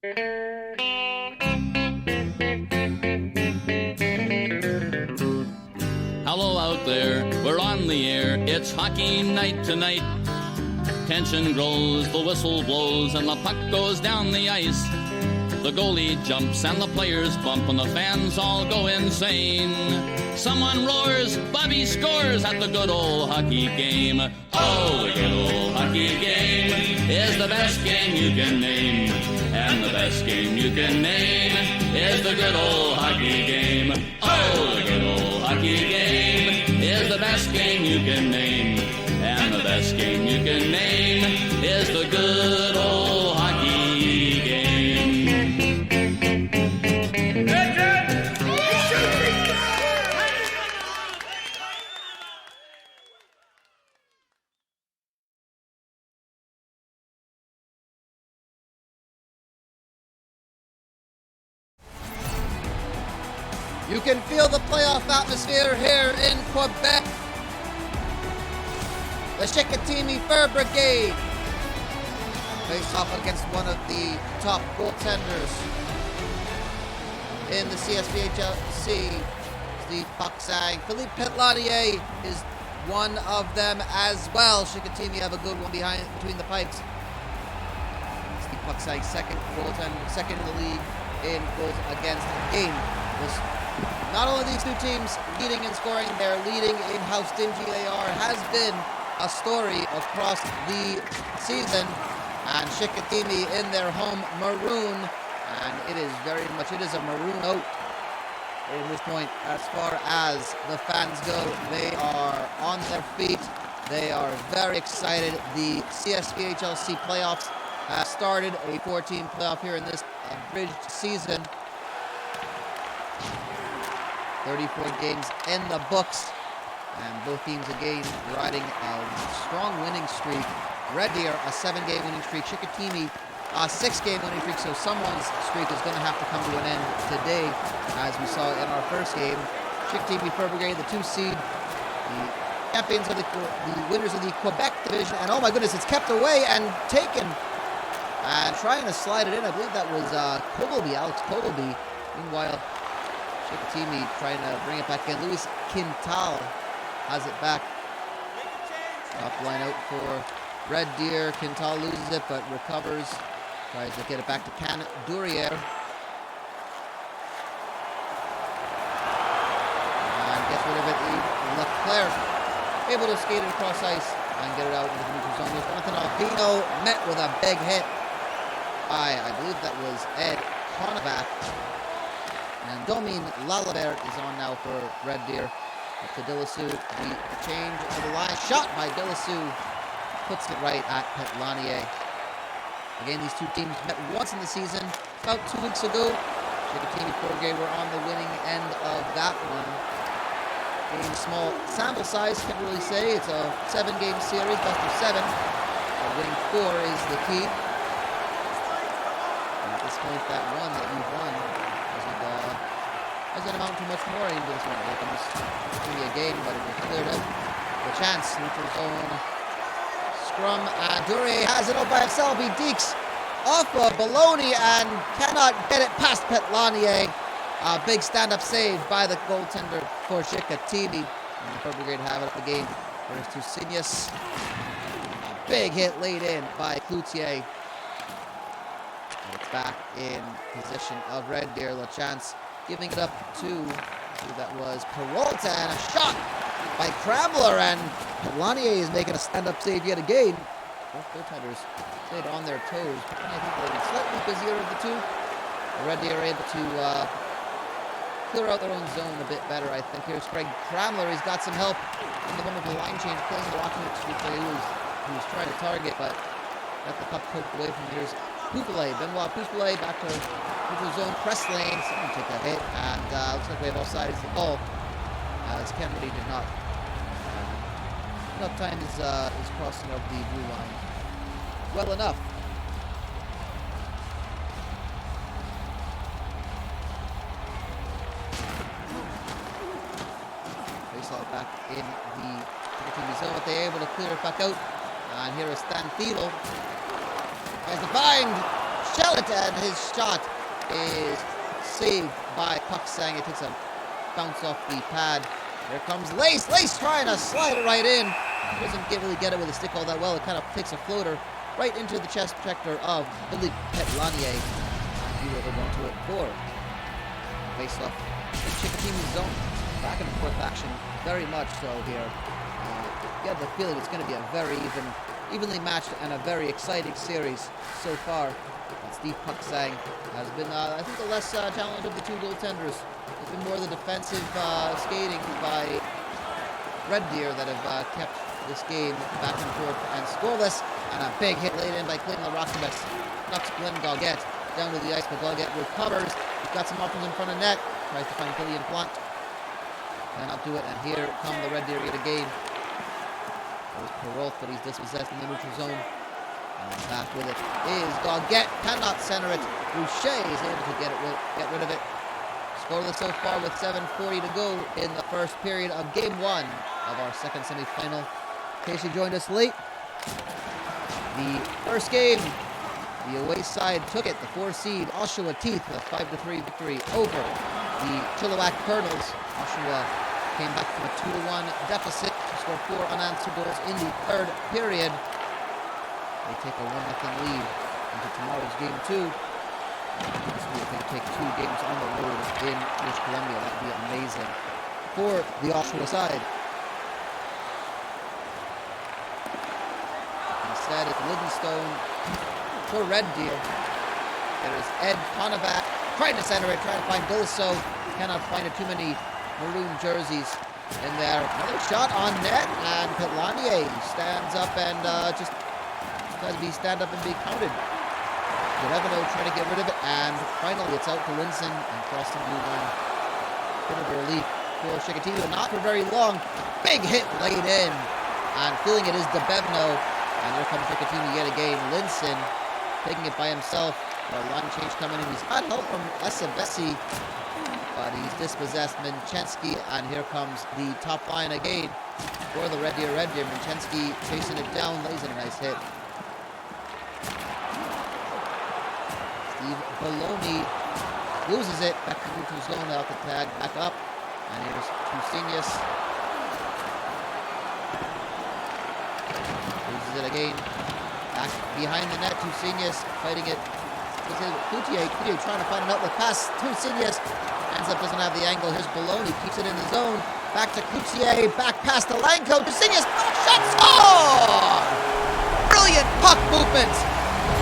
Hello out there, we're on the air, it's hockey night tonight. Tension grows, the whistle blows, and the puck goes down the ice. The goalie jumps and the players bump and the fans all go insane. Someone roars, Bobby scores at the good old hockey game. Oh, the good old hockey game is the best game you can name. And the best game you can name is the good old hockey game. Oh, the good old hockey game is the best game you can name. And the best game you can name is the good old hockey game. You can feel the playoff atmosphere here in Quebec. The Chicoutimi Brigade face off against one of the top goaltenders in the CSPHLC, Steve Pucksang. Philippe Petlanier is one of them as well. Chicoutimi have a good one between the pipes. Steve Pucksang, second goaltender, second in the league in goals against. Game was not only these two teams leading in scoring, they're leading in how stingy they are. Has been a story across the season, and Chicoutimi in their home maroon, and it is a maroon out in this point as far as the fans go. They are on their feet. They are very excited. The CSPHLC playoffs have started, a 4-team playoff here in this abridged season. 34 games in the books, and both teams again riding a strong winning streak. Red Deer, a 7-game winning streak. Chicoutimi, a 6-game winning streak, so someone's streak is going to have to come to an end today, as we saw in our first game. Chicoutimi Brigade, the 2 seed, the champions of the winners of the Quebec division, and oh my goodness, it's kept away and taken, and trying to slide it in. I believe that was Alex Kogelby. Meanwhile, Chicoutimi trying to bring it back in. Louis Quintal has it back. Top line out for Red Deer. Quintal loses it but recovers. Tries to get it back to Can Durier. And gets rid of it. Leclerc able to skate it across ice and get it out into the neutral zone. Jonathan Albino met with a big hit by, I believe that was Ed Conovac. And Domin Lalabert is on now for Red Deer. Up to Dillassou. The change of the line. Shot by Dillassou. Puts it right at Petlanier. Again, these two teams met once in the season, about 2 weeks ago. Chicoutimi Brigade were on the winning end of that one. In a small sample size, can't really say. It's a 7-game series, best of 7. Winning 4 is the key. And at this point, that one that you've won doesn't amount to much more into this one. It can just give me a game, but it will clear out the chance. Neutral zone scrum. Dure has it all by himself. He dekes off of Baloney and cannot get it past Petlanier. A big stand-up save by the goaltender for Chicoutimi. And the Brigade have it up the game. There's to Sinius. A big hit laid in by Cloutier. And it's back in position of Red Deer. LaChance giving it up to, that was Peralta, and a shot by Krabler, and Petlanier is making a stand-up save yet again. Both goaltenders stayed on their toes. I think they're slightly busier of the two. The Red Deer are able to clear out their own zone a bit better, I think. Here's Craig Krabler. He's got some help in the moment of the line change, playing the Rockman, who was trying to target, but got the puck poked away from here. Poupoulet, Benoit Poupoulet back to neutral zone, press lane. Someone took that hit, and looks like we have all sides of the ball. As Kennedy did not time his crossing of the blue line well enough. Faceoff back in the zone, but they're able to clear it back out. And here is Stan Thiedel. There's the bind. shell it, and his shot is saved by Puck Sang. It takes a bounce off the pad. Here comes Lace. Lace trying to slide it right in. Doesn't really get it with a stick all that well. It kind of takes a floater right into the chest protector of Billy Petlanier. He will hold on to it for face off in Chicoutimi's zone. Back and forth action, very much so here. You have the feeling it's going to be a very evenly matched and a very exciting series so far. And Steve Puck Sang has been, I think, the less challenge of the two goaltenders. It's been more the defensive skating by Red Deer that have kept this game back and forth and scoreless. And a big hit laid in by Clayton LaRockabess. Knocks Glenn Goggett down to the ice, but Goggett recovers. He's got some options in front of net. Tries to find Killian Plant. Cannot do it, and here come the Red Deer yet again. That was Perrault, but he's dispossessed in the neutral zone. And back with it is Goggett. Cannot center it. Boucher is able to get rid of it. Scoreless so far with 7:40 to go in the first period of Game 1 of our second semifinal. In case you joined us late, the first game, the away side took it. The 4-seed Oshawa Teeth with a 5-3 victory over the Chilliwack Colonels. Oshawa came back from a 2-1 deficit to score 4 unanswered goals in the third period. They take a 1-0 lead into tomorrow's Game 2. This week they take 2 games on the road in British Columbia. That would be amazing for the Oshawa side. Instead, it's Livingstone for Red Deer. There is Ed Conovac trying to center it, trying to find Dulso. Cannot find it. Too many maroon jerseys in there. Another shot on net, and Petlanier stands up and just has to stand up and be counted. Derevino trying to get rid of it, and finally it's out to Linson and crossing the blue line. Bit of a relief for Chicoutimi, but not for very long. Big hit laid in, and feeling it is Debevno, and here comes Chicoutimi yet again. Linson taking it by himself. A line change coming in. He's got help from Esabesi, but he's dispossessed. Minchensky, and here comes the top line again for the Red Deer. Minchensky chasing it down, lays in a nice hit. Steve Baloney loses it. Back to neutral zone, out the tag, back up. And here's Tucinius. Loses it again. Back behind the net, Tucinius fighting it. Cloutier trying to find an outlet pass. Tucinius ends up doesn't have the angle. Here's Baloney, keeps it in the zone. Back to Cloutier, back past Alanko. Tucinius, shot, score! Brilliant puck movement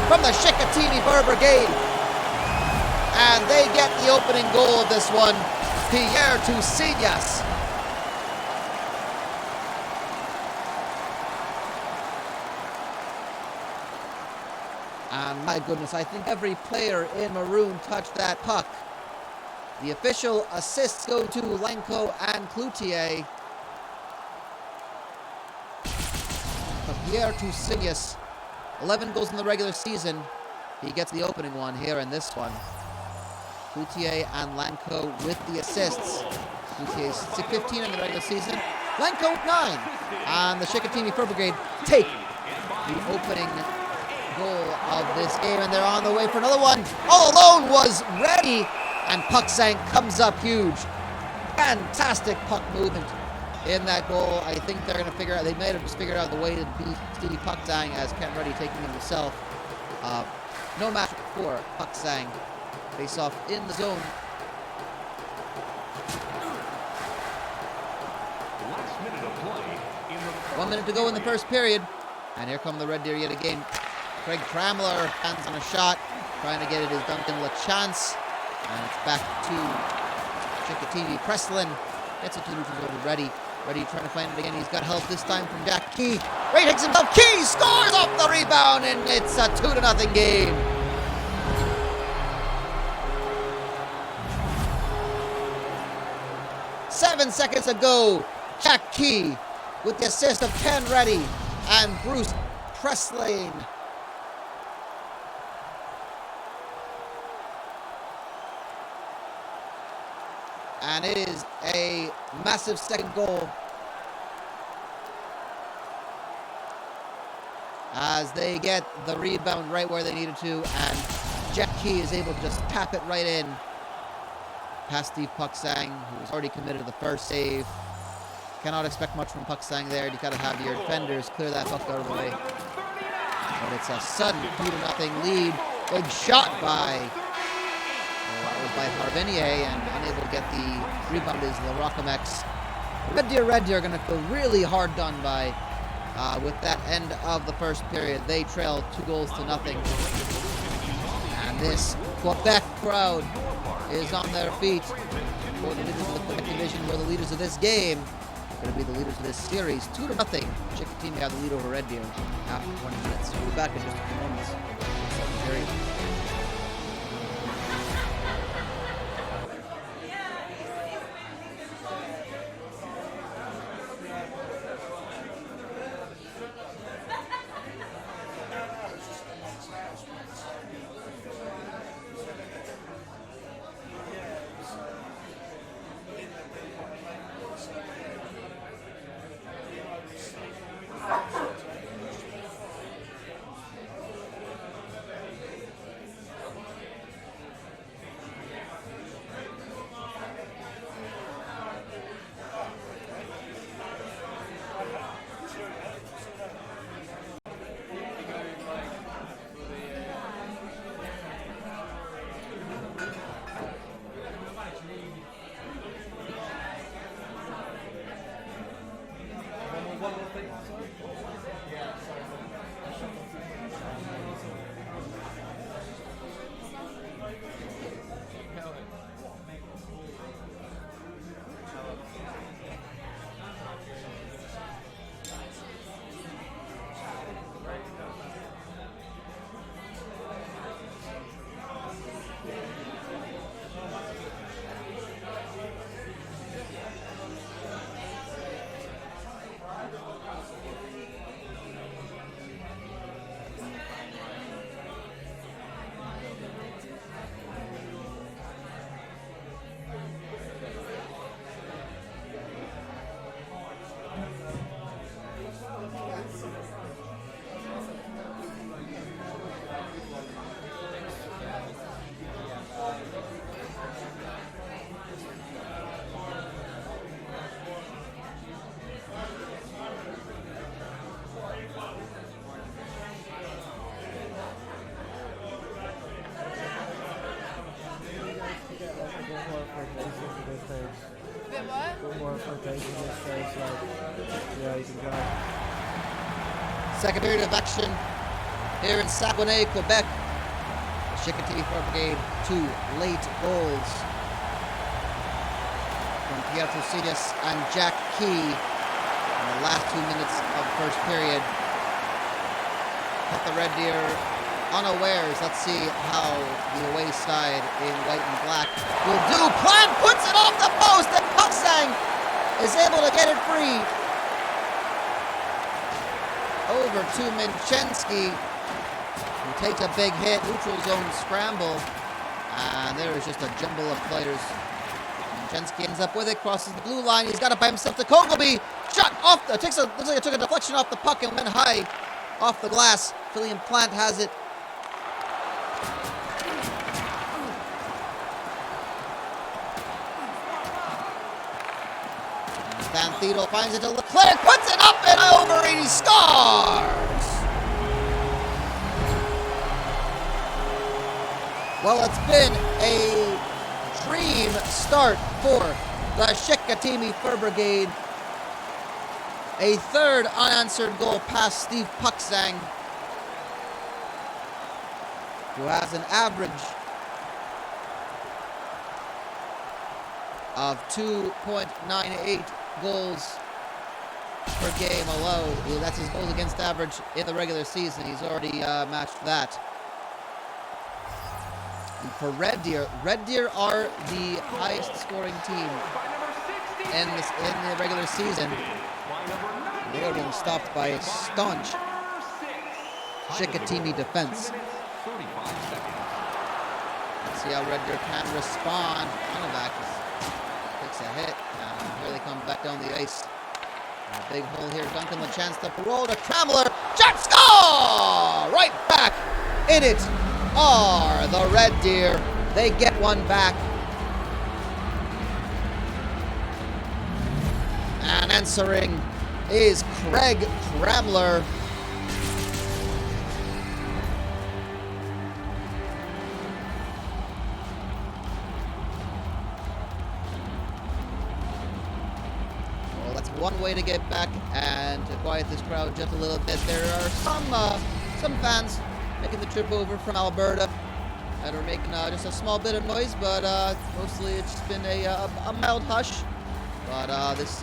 from the Chicoutimi Brigade. And they get the opening goal of this one, Pierre Tucinius. And my goodness, I think every player in maroon touched that puck. The official assists go to Lanko and Cloutier. But Pierre Tucinius, 11 goals in the regular season. He gets the opening one here in this one. Cloutier and Lanko with the assists. Cloutier's 15 in the regular season. Lanko 9. And the Chicoutimi Brigade take the opening goal of this game, and they're on the way for another one. All Alone was ready, and Puck Sang comes up huge. Fantastic puck movement in that goal. I think they're going to figure out, they might have just figured out the way to beat Stevie Puck Sang as Ken Reddy taking him himself. No match for Puck Sang. Face off in the zone. 1 minute to go in the first period. And here come the Red Deer yet again. Craig Cramler hands on a shot, trying to get it is Duncan LaChance. And it's back to Chicoutimi. Preslin gets it to the neutral zone. Reddy trying to find it again. He's got help this time from Jack Key. Ray takes himself. Key scores off the rebound, and it's a 2-0 game. Seven seconds ago, Jack Key with the assist of Ken Reddy and Bruce Preslin. And it is a massive second goal as they get the rebound right where they needed to, and Jack Key is able to just tap it right in past Steve Puksang, who was already committed to the first save. Cannot expect much from Puksang there. You gotta have your defenders clear that puck out of the way. But it's a sudden 2-0 lead. Big shot by Harvinier, and unable to get the rebound is Laroccomex. Red Deer are going to feel really hard done by with that end of the first period. They trail 2-0. And this Quebec crowd is on their feet. For the leaders of the Quebec division, who are the leaders of this game, going to be the leaders of this series. 2-0. Chicoutimi have the lead over Red Deer after 20 minutes. We'll be back in just a few moments. Second period. Second period of action here in Saguenay, Quebec. The Chicoutimi Brigade, 2 late goals from Pierre Trusinas and Jack Key in the last 2 minutes of the first period. Put the Red Deer unawares. Let's see how the away side in white and black will do. Plant puts it off the post, and Puksang is able to get it free. Over to Minchensky, who takes a big hit. Neutral zone scramble. And there is just a jumble of players. Minchensky ends up with it, crosses the blue line. He's got it by himself to Kogoby. Shot off the, looks like it took a deflection off the puck and went high off the glass. William Plant has it. Van Theodore finds it to Leclerc, puts it up and over, and he scores! Well, it's been a dream start for the Chicoutimi Fur Brigade. A third unanswered goal past Steve Puksang, who has an average of 2.98 goals per game alone. That's his goals against average in the regular season. He's already matched that. And for Red Deer are the highest scoring team in the regular season. They are being stopped by a staunch Chicoutimi defense. Let's see how Red Deer can respond. Honovac takes a hit. Here they come back down the ice. A big hole here. Duncan the chance to parole to Tramler. Shot, score! Right back in it are the Red Deer. They get one back. And answering is Craig Kramler. Well, that's one way to get back and to quiet this crowd just a little bit. There are some fans making the trip over from Alberta that are making just a small bit of noise, but mostly it's been a mild hush. But this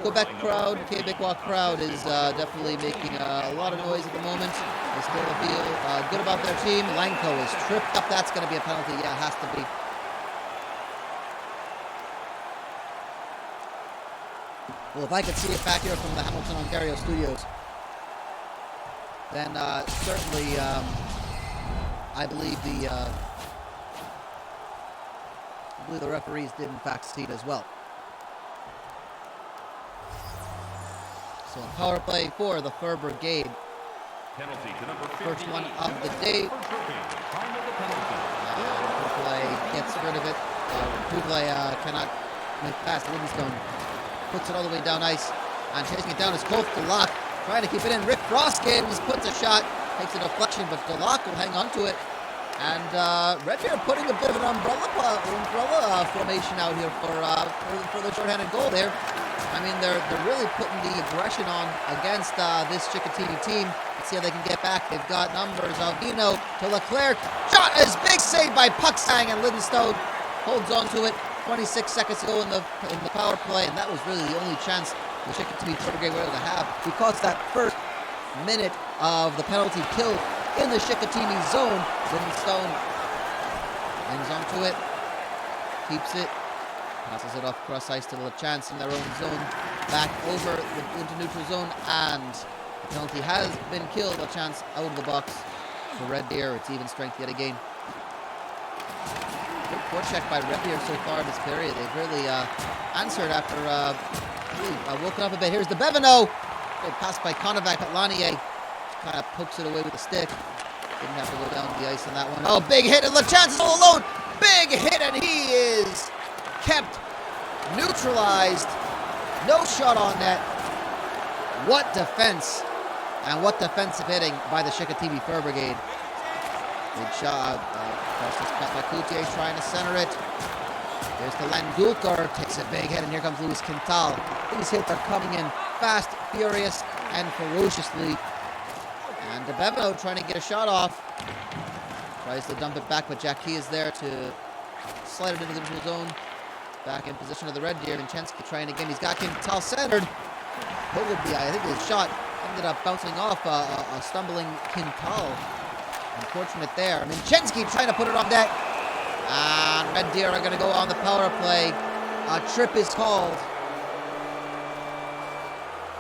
Quebec crowd, Quebecois crowd is definitely making a lot of noise at the moment. They still feel good about their team. Lanko is tripped up. That's going to be a penalty. Yeah, it has to be. Well, if I could see it back here from the Hamilton, Ontario studios, then certainly I believe the referees did in fact see it as well. So a power play for the Fur Brigade. Penalty to number 50. First one of the day. Pouplay gets rid of it. Pouplay cannot make past Livingstone. Puts it all the way down ice. And chasing it down is Colt DeLocke. Trying to keep it in. Rick Froskins puts a shot. Takes a deflection, but DeLocke will hang on to it. And Red Deer putting a bit of an umbrella formation out here for the shorthanded goal there. I mean, they're really putting the aggression on against this Chicoutimi team. Let's see how they can get back. They've got numbers. Albino to Leclerc. Shot is big save by Pucksang, and Livingstone holds on to it. 26 seconds to go in the power play, and that was really the only chance the Chicoutimi Brigade were able to have, because that first minute of the penalty kill in the Chicoutimi zone, Livingstone hangs onto it, keeps it, passes it off cross ice to LaChance in their own zone, back over into neutral zone, and the penalty has been killed. LaChance out of the box for Red Deer. It's even strength yet again. Good forecheck by Red Deer so far in this period. They've really answered after really woken up a bit. Here's the Bevino. Good pass by Konovac at Lanier. Kind of pokes it away with a stick. Didn't have to go down the ice on that one. Oh, big hit, and LaChance is all alone. Big hit, and he is kept neutralized. No shot on net. What defense, and what defensive hitting by the Chicoutimi Fur Brigade. Big shot. First cut by Coutier, trying to center it. There's the Landulkar, takes a big hit, and here comes Luis Quintal. These hits are coming in fast, furious, and ferociously. And DeBevo trying to get a shot off. Tries to dump it back, but Jackie is there to slide it into the neutral zone. Back in position of the Red Deer. Vincenski trying again. He's got Quintal centered. Ogilvy, I think his shot ended up bouncing off a stumbling Quintal. Unfortunate there. Vincenski trying to put it on net. And Red Deer are going to go on the power play. A trip is called.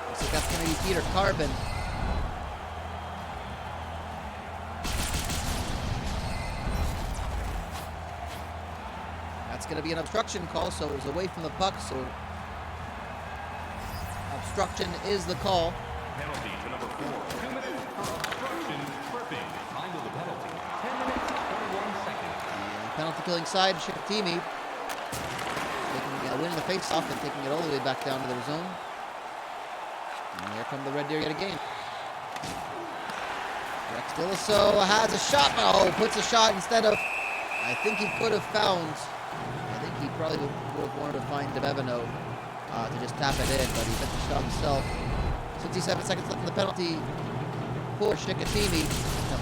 Looks like that's going to be Peter Carbon. That's going to be an obstruction call, so it was away from the puck, so obstruction is the call. Penalty to number 4. 2 minutes obstruction tripping. Time of the penalty. 10 minutes, 21 seconds. Penalty killing side, Chicoutimi winning the face-off and taking it all the way back down to their zone. And here come the Red Deer yet again. Rex Dilliso has a shot. Oh, puts a shot instead of, I think he could have found, I think he probably would have wanted to find DeBevino to just tap it in, but he hit the shot himself. 67 seconds left in the penalty for Chicoutimi.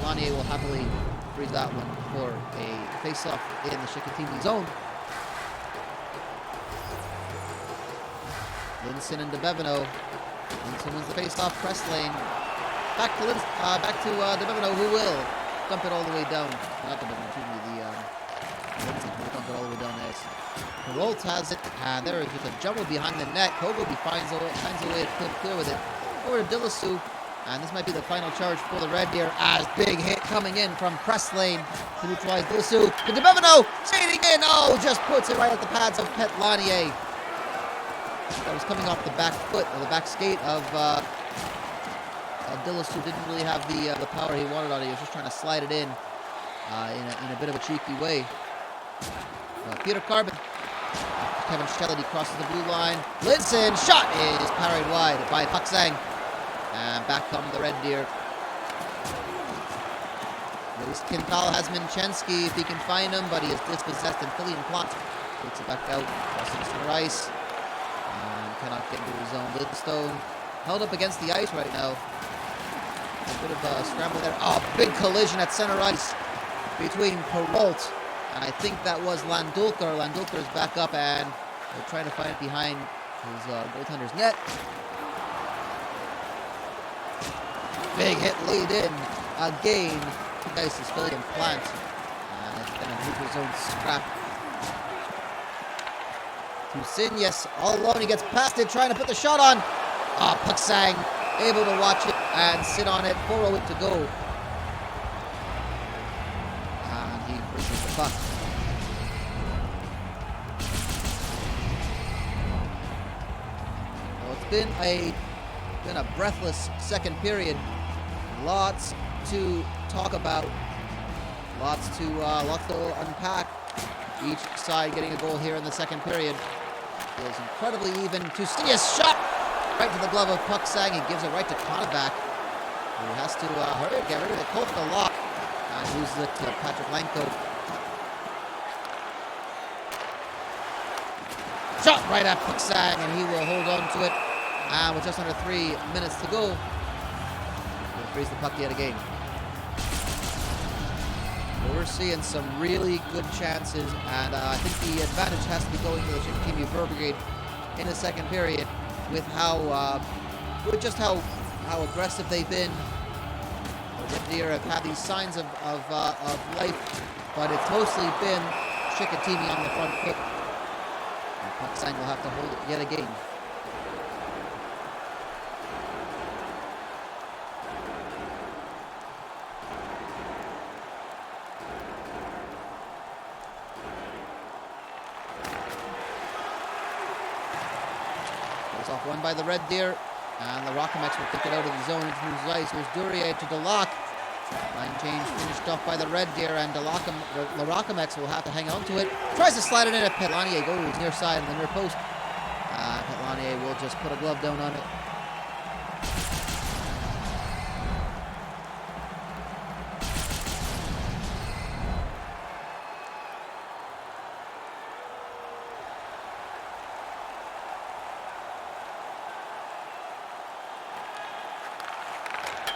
Lanier will happily freeze that one for a face-off in the Chicoutimi zone. Linson and DeBevino. Linson wins the face-off, press lane. Back to DeBevino, who will dump it all the way down. Not DeBevino, excuse me, Linson will dump it all the way down the ice. Perrault has it, and there is just a jumble behind the net. Kogobi finds a way to clear with it. Over to Dillisu, and this might be the final charge for the Red Deer, as big hit coming in from press lane to neutralize Dillisu. To DeBevino, skating in, oh, just puts it right at the pads of Pet Lanier. That was coming off the back foot, or the back skate of Dillisu. Didn't really have the power he wanted on it. He was just trying to slide it in. in a bit of a cheeky way. Peter Carbon. Kevin Shelley crosses the blue line. Linson shot is parried wide by Pak Sang. And back come the Red Deer. Kintal has Minchensky if he can find him, but he is dispossessed, and Fillion Plant takes it back out. Crossing center ice. And cannot get into his zone. Lidstone held up against the ice right now. A bit of a scramble there. Oh, big collision at center ice between Perrault, and I think that was Landulker. Landulker is back up, and they're trying to find it behind his goaltender's net. Big hit lead in again. Nice is Fillion Plant. And it's been a neutral zone scrap. To Signes, all alone. He gets past it, trying to put the shot on. Ah, Pak Sang able to watch it and sit on it. 4:08 to go. And he pushes the puck. Well, it's been a breathless second period. Lots to talk about. Lots to unpack. Each side getting a goal here in the second period. Feels incredibly even. To Signes, shot right to the glove of Pak Sang. He gives it right to Konovac, who has to hurry to get rid of it. Colt the lock and loses it to Patrick Lanko. Shot right at Pak Sang, and he will hold on to it. And with just under 3 minutes to go, he'll freeze the puck yet again. Well, we're seeing some really good chances, and I think the advantage has to be going to the Chicoutimi Brigade in the second period with just how aggressive they've been. The Red Deer have had these signs of life, but it's mostly been Chicoutimi on the front foot. And Pak Sang will have to hold it yet again. Off one by the Red Deer, and the Rockamex will kick it out of the zone into his ice. Here's Duryea to Delac. Line change finished off by the Red Deer, and the Rockamex will have to hang on to it. Tries to slide it in at Petlanier, goes near side in the near post. Petlanier will just put a glove down on it.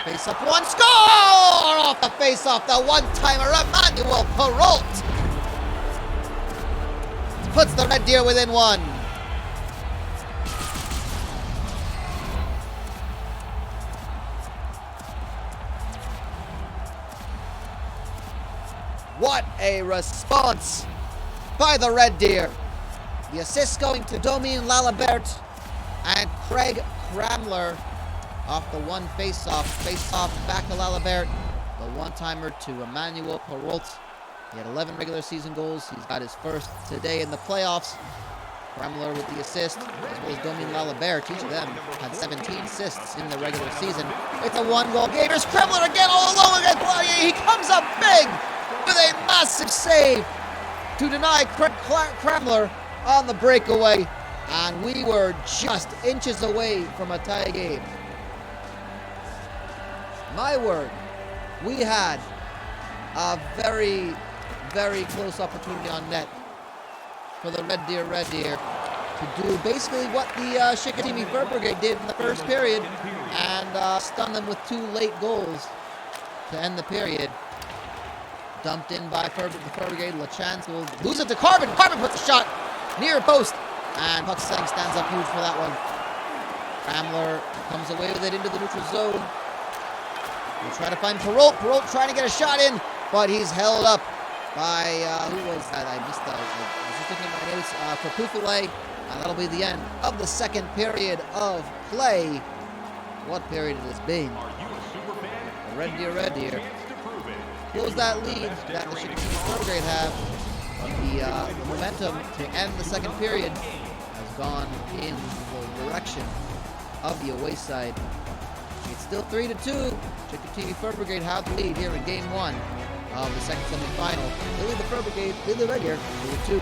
Face up one, score! Off the face off, the one-timer, Emmanuel Perrault puts the Red Deer within one. What a response by the Red Deer. The assist going to Dominique Lalibert and Craig Cramler. Off the one face-off back to Lalibert. The one-timer to Emmanuel Perrault. He had 11 regular season goals. He's got his first today in the playoffs. Kremler with the assist, as well as Dominique Lalibert. Each of them had 17 assists in the regular season. It's a one-goal game. Here's Kremler again all alone against Poirier. He comes up big with a massive save to deny Kremler on the breakaway. And we were just inches away from a tie game. My word, we had a very, very close opportunity on net for the Red Deer to do basically what the Chicoutimi Brigade did in the first period and stun them with 2 late goals to end the period. Dumped in by the Brigade. LaChance will lose it to Carbon. Carbon puts a shot near post, and Pak Sang stands up huge for that one. Ramler comes away with it into the neutral zone. We'll try to find Perrault. Perrault trying to get a shot in, but he's held up by, who was that? I missed that. I was just looking at my notes for Poufilet, and that'll be the end of the second period of play. What period it has been. The Red Deer close that lead that the Chicoutimi Brigade have. But the momentum to end the second period has gone in the direction of the away side. It's still 3-2. Chicoutimi Brigade have the lead here in Game 1. of the second semifinal. They lead the Pro Brigade, they lead the Red Deer, 2-2.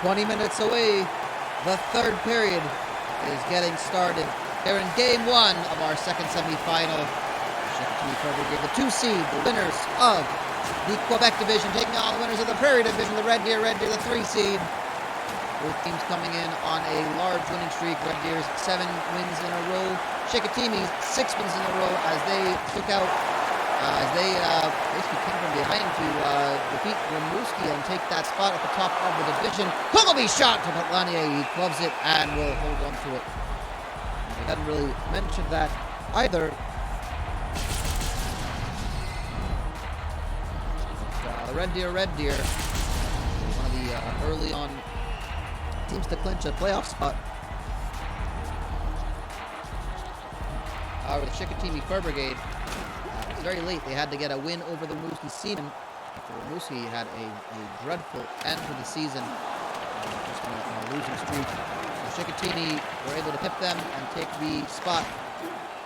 "20 minutes away, the third period is getting started. Here in game 1 of our second semifinal. Chicoutimi Pro Brigade, the 2 seed, the winners of the Quebec division, taking on the winners of the Prairie division, the Red Deer, the 3 seed. Both teams coming in on a large winning streak. Red Deer's 7 wins in a row. Chicoutimi's 6 wins in a row as they took out basically came from behind to defeat Rimouski and take that spot at the top of the division. Kogobi shot to Petlanier. He gloves it and will hold on to it. We hadn't really mentioned that either. But, Red Deer, one of the early on teams to clinch a playoff spot. The Chicoutimi Fur Brigade, very late, they had to get a win over the Rimouski Seamen. Rimouski had a dreadful end to the season, just on a losing streak. So Chicoutimi were able to tip them and take the spot.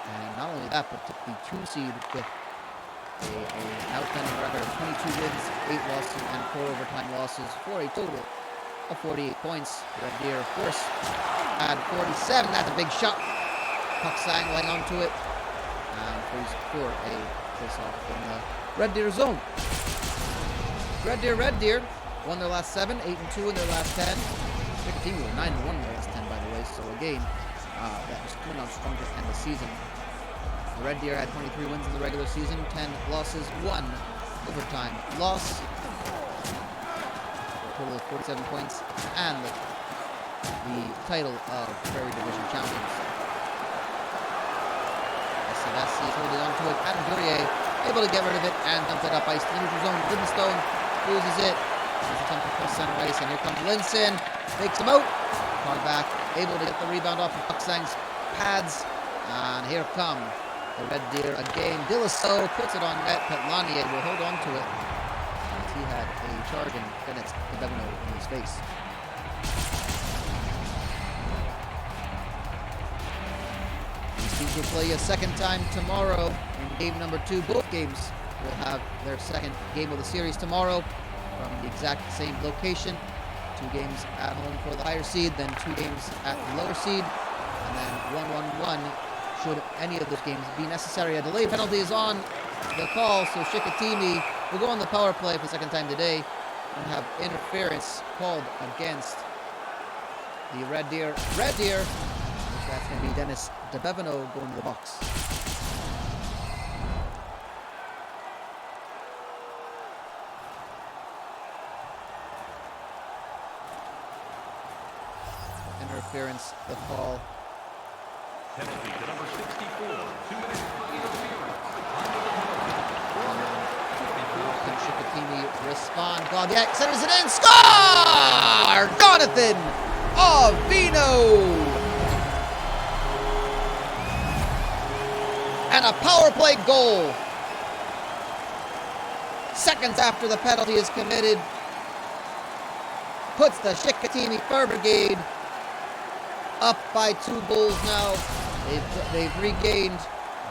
And not only that, but took the 2 seed with an outstanding record of 22 wins, 8 losses, and 4 overtime losses for a total of 48 points. Red Deer, of course, had 47. That's a big shot. Puck sang laying onto it. And frees for a face-off in the Red Deer zone. Red Deer won their last 7, 8-2 in their last 10. Chicoutimi were 9-1 in their last 10, by the way. So a game that was coming on strong to end the season. The Red Deer had 23 wins in the regular season, 10 losses, 1 overtime loss. A total of 47 points and the title of Prairie Division champions. Savassi is holding on to it. Adam Duryea able to get rid of it and dump it up ice to the neutral zone. Livingstone loses it. He's attempting to cross center ice, and here comes Linson. Takes him out. Caught back. Able to get the rebound off of Pucksang's pads. And here come the Red Deer again. Dillaso puts it on net. Petlanier will hold on to it. And he charging Dennis DeBevino in his face. These teams will play a second time tomorrow in game number 2. Both games will have their second game of the series tomorrow from the exact same location. 2 games at home for the higher seed, then 2 games at the lower seed, and then 1-1-1 should any of those games be necessary. A delay penalty is on the call, so Chicoutimi will go on the power play for the second time today and have interference called against the Red Deer. Red Deer, so that's going to be Dennis DeBevino going to the box. Interference, the call. Penalty to number 64. 2 minutes for interference. Can Chicoutimi respond? God, yeah, centers it in. Score! Jonathan Avino! And a power play goal. Seconds after the penalty is committed. Puts the Chicoutimi Fur Brigade up by 2 goals now. They've regained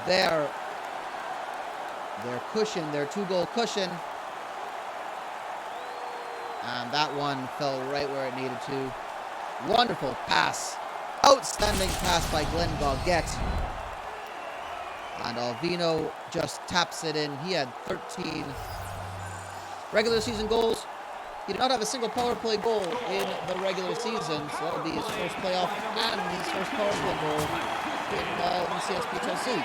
their cushion, their 2-goal cushion. And that one fell right where it needed to. Wonderful pass. Outstanding pass by Glenn Goggett. And Alvino just taps it in. He had 13 regular season goals. He did not have a single power play goal in the regular season, so that would be his first playoff and his first power play goal in the CSPHLC.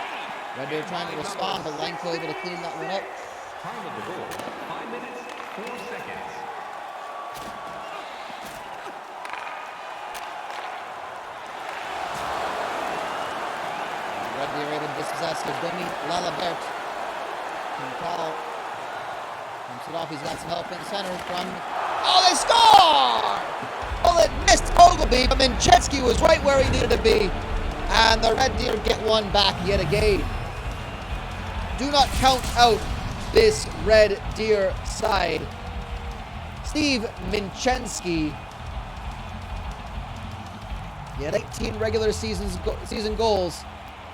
Red Deer trying to respond, but Lanko able to clean that one up. Time of the goal, 5 minutes, 4 seconds. Red Deer able to dispossess Demi Lalabert. Quintal comes it off. He's got some help in center from... Oh, they score! Well, it missed Ogilvy, but Minchetsky was right where he needed to be. And the Red Deer get one back yet again. Do not count out this Red Deer side. Steve Minchensky. He had 18 regular season goals.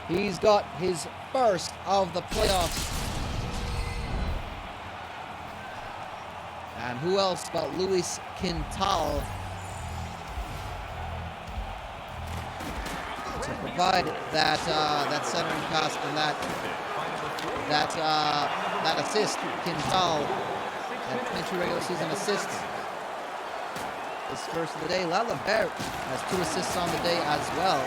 He's got his first of the playoffs. And who else but Luis Quintal to provide that centering pass and that assist. Quintal had 22 regular season assists. His first of the day. Lalabert has 2 assists on the day as well.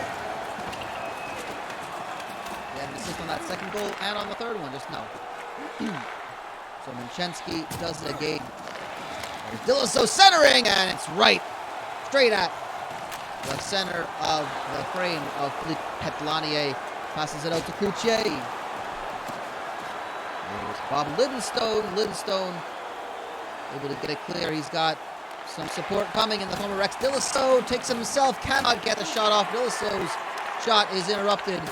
He had an assist on that second goal and on the third one just now. So Minchensky does it again. There's Dilliso centering, and it's right. Straight at the center of the frame of Philippe Petlanier. Passes it out to Coutier. There's Bob Lidenstone. Lidenstone able to get it clear. He's got some support coming in the former Rex. Dilliso takes it himself, cannot get the shot off. Dilliso's shot is interrupted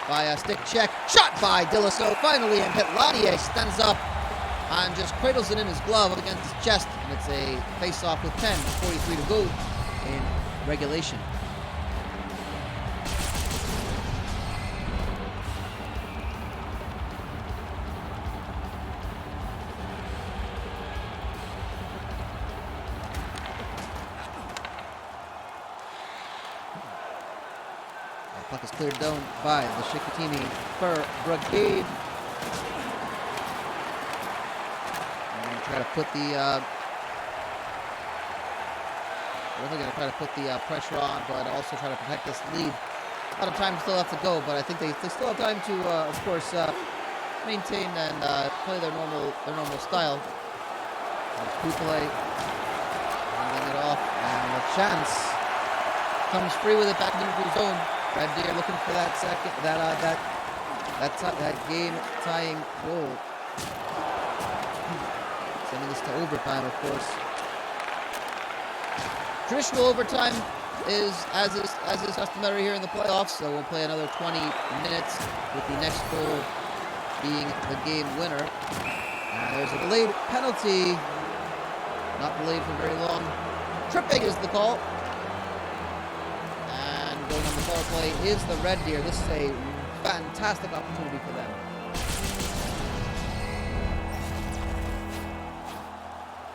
by a stick check. Shot by Dilliso finally, and Petlanier stands up and just cradles it in his glove up against his chest, and it's a face-off with 10:43 to go in regulation. The puck is cleared down by the Chicoutimi Fur Brigade. Try to put the we're going to try to put the pressure on, but also try to protect this lead. A lot of time still left to go, but I think they still have time to, of course, maintain and play their normal style. Coupley handing it off, and the chance comes free with it back into the zone. Red Deer looking for that game-tying goal. Sending this to overtime, of course. Traditional overtime is as is customary here in the playoffs, so we'll play another 20 minutes with the next goal being the game winner. There's a delayed penalty Not delayed for very long. Tripping is the call. And going on the power play is the Red Deer. This is a fantastic opportunity for them.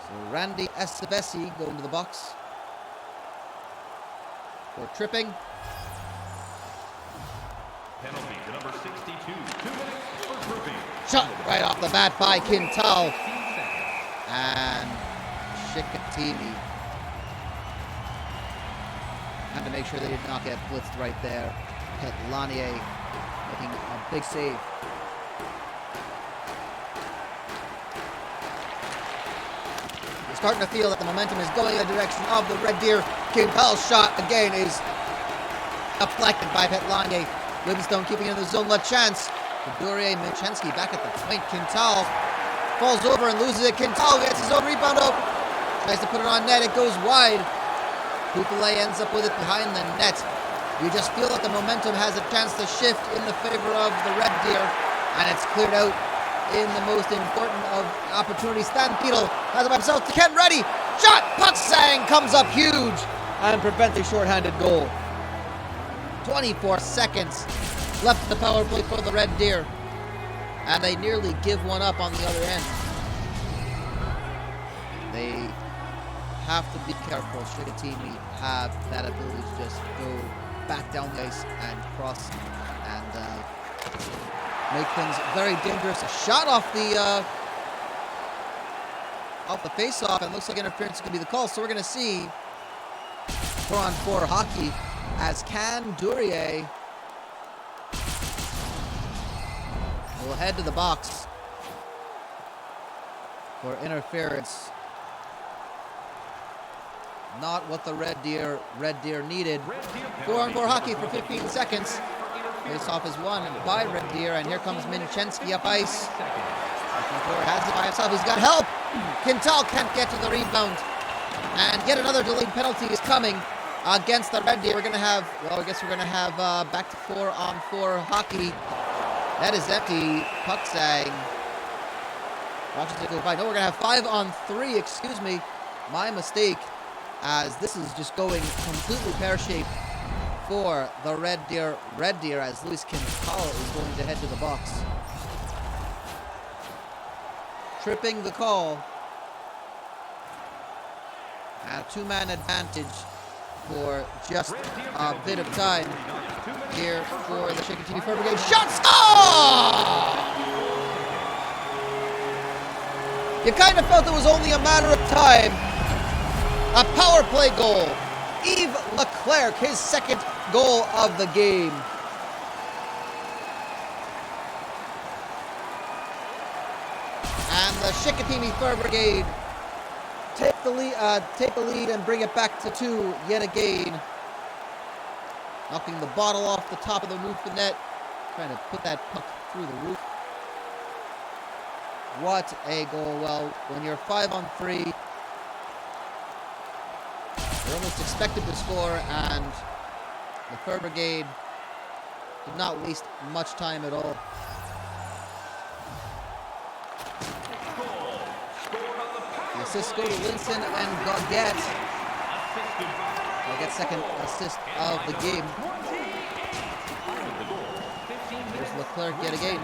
So Randy Estevesi going to the box for tripping. Penalty to number 62. 2 minutes for tripping. Shot right off the bat by Quintal. 15 seconds. And Chicoutimi had to make sure they did not get blitzed right there. Petlanier making a big save. You're starting to feel that the momentum is going in the direction of the Red Deer. Quintal's shot again is deflected by Petlanier. Livingstone keeping it in the zone, left chance. Kadurier Michensky back at the point. Quintal falls over and loses it. Quintal gets his own rebound up. Tries to put it on net. It goes wide. Poupelet ends up with it behind the net. You just feel that the momentum has a chance to shift in the favor of the Red Deer. And it's cleared out in the most important of opportunities. Stan Peedle has it by himself to Ken Reddy. Shot! Pucksang comes up huge and prevents a shorthanded goal. 24 seconds left in the power play for the Red Deer. And they nearly give one up on the other end. They have to be careful. Chicoutimi have that ability to just go back down the ice and cross and make things very dangerous. A shot off the face-off, and looks like interference could be the call. So we're going to see 4-on-4 hockey as Can Duryea will head to the box for interference. Not what the Red Deer needed. 4-on-4 hockey for 15 seconds. Face-off is won by Red Deer, and here comes Michensky up ice. Has it by himself. He's got help. Quintal can't get to the rebound, and yet another delayed penalty is coming against the Red Deer. We're gonna have, well, I guess we're gonna have back to 4-on-4 hockey. That is empty. Pucksang watches it go by. No, we're gonna have 5-on-3. Excuse me, my mistake. As this is just going completely pear-shaped for the Red Deer. As Luis Quintal is going to head to the box. Tripping the call. A two-man advantage for just a bit of time here for the Chicoutimi Fur Brigade. Shots! Oh! You kind of felt it was only a matter of time. A power play goal. Yves Leclerc, his second goal of the game. And the Chicoutimi Fur Brigade take the lead and bring it back to 2 yet again. Knocking the bottle off the top of the roof of the net. Trying to put that puck through the roof. What a goal. Well, when you're 5-on-3, you're almost expected to score, and the Fur Brigade did not waste much time at all. The assists go to Linson and Goguette. Goguette's second assist of the game. There's Leclerc yet again.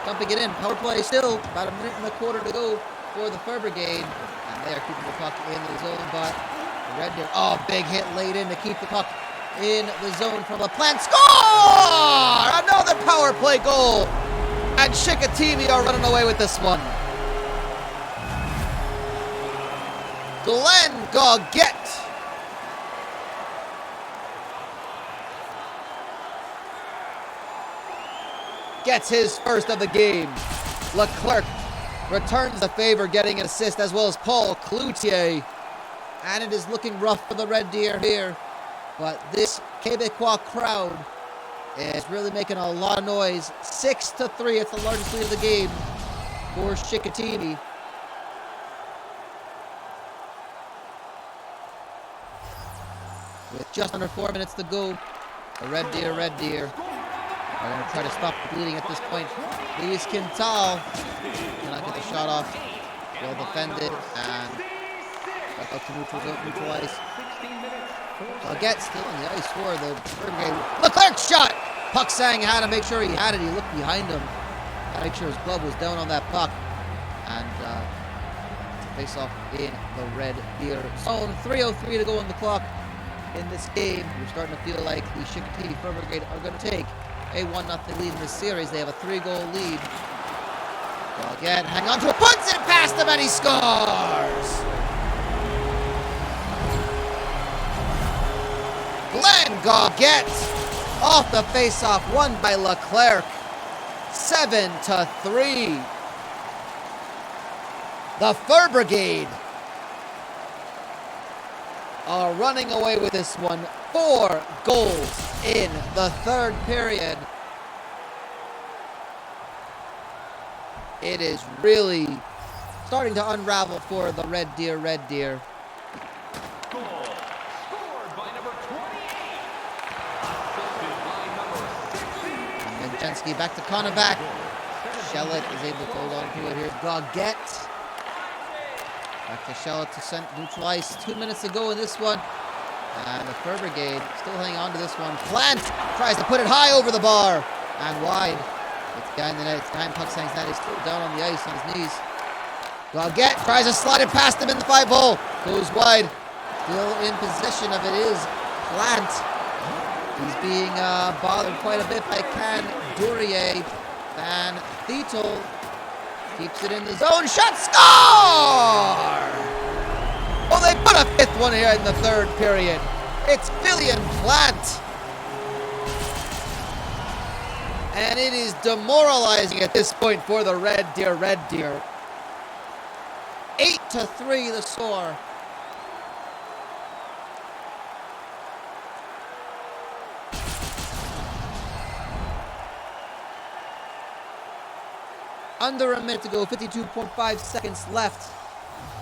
Dumping it in. Power play still. About a minute and a quarter to go for the Fur Brigade. And they are keeping the puck in the zone, but the Red Deer, oh, big hit laid in to keep the puck in the zone from LaPlante. Score! Another power play goal. And Chicoutimi are running away with this one. Glenn Goguette. Gets his first of the game. Leclerc returns the favor, getting an assist, as well as Paul Cloutier. And it is looking rough for the Red Deer here. But this Quebecois crowd is really making a lot of noise. 6-3, it's the largest lead of the game for Chicoutimi. With just under 4 minutes to go, the Red Deer are going to try to stop the bleeding at this point. Luis Quintal cannot get the shot off. Well defended, and Back out to neutral ice. 16 minutes. Again, still on the ice for the Brigade. Leclerc shot! Puck sang, had to make sure he had it. He looked behind him. Had to make sure his glove was down on that puck. And face off in the Red Deer zone. 3:03 to go on the clock in this game. We're starting to feel like the Chicoutimi Brigade are going to take a 1-0 lead in this series. They have a 3-goal lead. Again, hang on to it, puts it past him, and he scores! Glenn Goggett off the face-off, won by Leclerc, 7-3. The Fur Brigade are running away with this one. 4 goals in the third period. It is really starting to unravel for the Red Deer. Goal scored by number 28. Assisted by number 16. And Jensky back to Konovac. Shellett is able to hold on to it here. Goggett. Back to Shellett to send neutral ice. 2 minutes to go in this one. And the Fur Brigade still hanging on to this one. Plant tries to put it high over the bar. And wide. It's behind the net. It's behind Pucksangs net. He's still down on the ice on his knees. Goggett tries to slide it past him in the 5-hole. Goes wide. Still in possession of it is Plant. He's being bothered quite a bit by Can Duryea. Van Thetel keeps it in the zone. Shot, score! Oh, they put a 5th one here in the third period. It's Billion Plant. And it is demoralizing at this point for the Red Deer. 8-3 the score. Under a minute to go, 52.5 seconds left.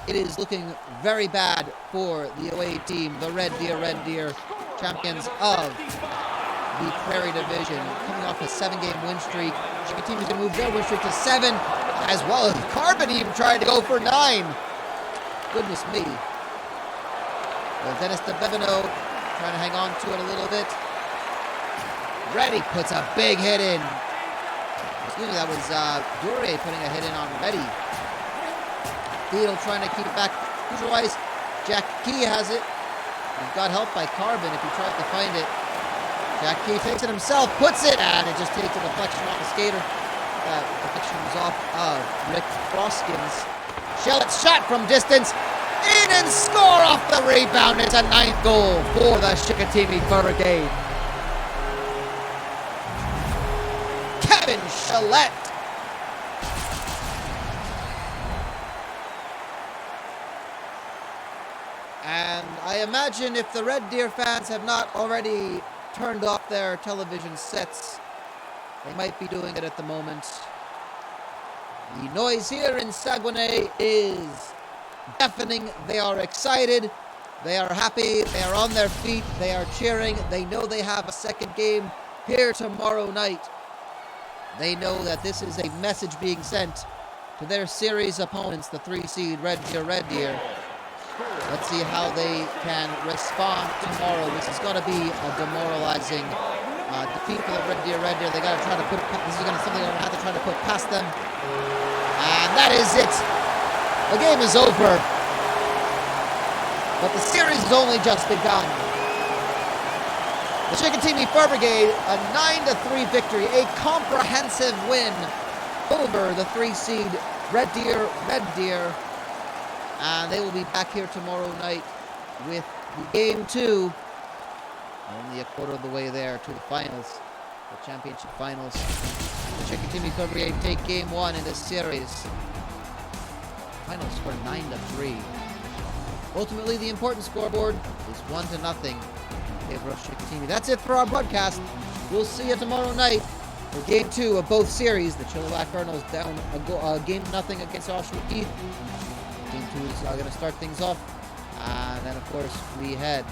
It is looking very bad for the away team, the Red Deer, champions of the Prairie Division, coming off a 7-game win streak. Chicoutimi is going to move their win streak to 7, as well as Carbon even tried to go for 9. Goodness me. Well, Dennis DeBevino trying to hang on to it a little bit. Reddy puts a big hit in. Excuse me, that was Duryea putting a hit in on Reddy. Theodore trying to keep it back. Neutral ice. Jack Key has it. He's got help by Carbon if he tries to find it. Jack Key takes it himself, puts it, and it just takes a deflection off the skater. That deflection was off of Rick Froskins. Shellett's shot from distance. In and score off the rebound. It's a 9th goal for the Chicoutimi Fur Brigade. Kevin Shellett. And I imagine if the Red Deer fans have not already turned off their television sets, they might be doing it at the moment. The noise here in Saguenay is deafening. They are excited. They are happy. They are on their feet. They are cheering. They know they have a second game here tomorrow night. They know that this is a message being sent to their series opponents, the 3-seed Red Deer. Let's see how they can respond tomorrow. This is going to be a demoralizing defeat for the Red Deer. They got to try to put. This is going to something they're going to have to try to put past them. And that is it. The game is over. But the series has only just begun. The Chicoutimi Fur Brigade, a 9-3 victory, a comprehensive win over the 3-seed Red Deer. And they will be back here tomorrow night with Game 2. Only a quarter of the way there to the finals, the championship finals. The Chicoutimi Fur Brigade take Game 1 in this series. Final score 9-3. Ultimately, the important scoreboard is 1-0 in favor of Chicoutimi. That's it for our broadcast. We'll see you tomorrow night for Game 2 of both series. The Chilliwack Cardinals down a game 0 against Oshawa Heath. Game 2 is going to start things off. And then, of course, we head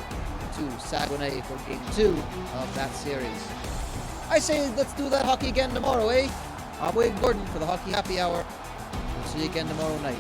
to Saguenay for Game 2 of that series. I say let's do that hockey again tomorrow, eh? I'm Wade Gordon for the Hockey Happy Hour. We'll see you again tomorrow night.